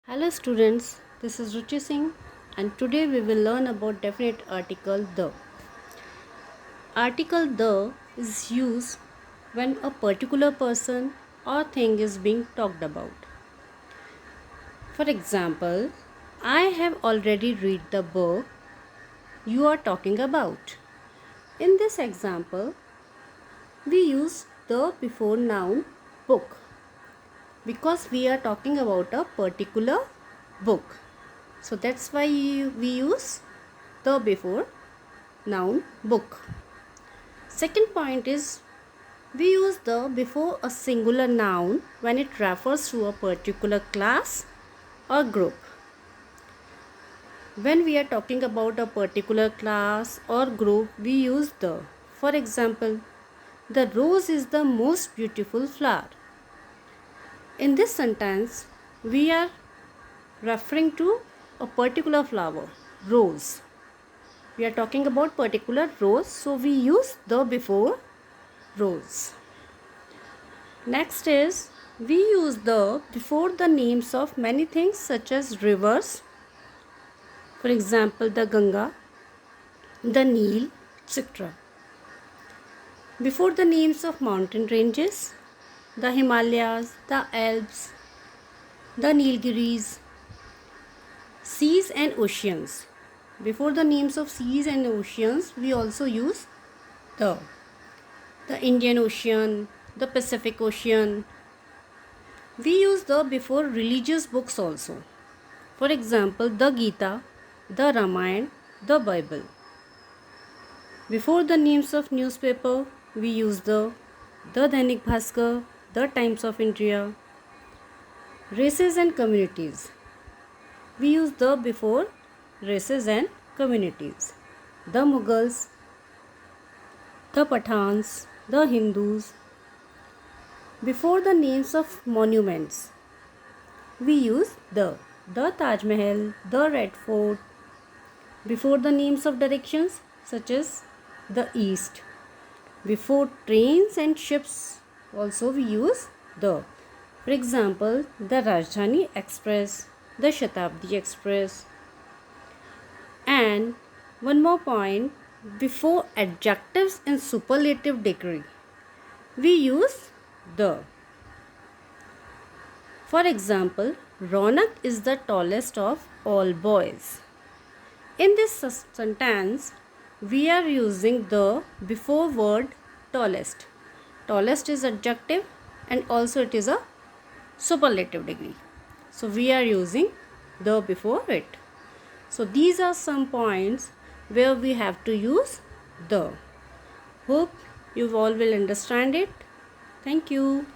Hello students, this is Ruchi Singh and today we will learn about definite article the. Article the is used when a particular person or thing is being talked about. For example, I have already read the book you are talking about. In this example, we use the before noun book because we are talking about a particular book. So that's why we use the before noun book. Second point is we use the before a singular noun when it refers to a particular class or group. When we are talking about a particular class or group, we use the. For example, the rose is the most beautiful flower. In this sentence, we are referring to a particular flower, rose. We are talking about particular rose, so we use the before rose. Next is we use the before the names of many things such as rivers, for example the Ganga, the Nile, etc. Before the names of mountain ranges, the Himalayas, the Alps, the Nilgiris, seas and oceans. Before the names of seas and oceans, we also use the. The Indian Ocean, the Pacific Ocean. We use the before religious books also. For example, the Gita, the Ramayana, the Bible. Before the names of newspaper, we use the Dainik Bhaskar, the Times of India. Races and communities. We use the before races and communities. The Mughals, the Pathans, the Hindus. Before the names of monuments, we use the Taj Mahal, the Red Fort. Before the names of directions such as the east. Before trains and ships also we use the. For example, the Rajdhani Express, the Shatabdi Express. And one more point, before adjectives in superlative degree, we use the. For example, Ronak is the tallest of all boys. In this sentence, we are using the before word tallest. Tallest is adjective and also it is a superlative degree. So we are using the before it. So these are some points where we have to use the. Hope you all will understand it. Thank you.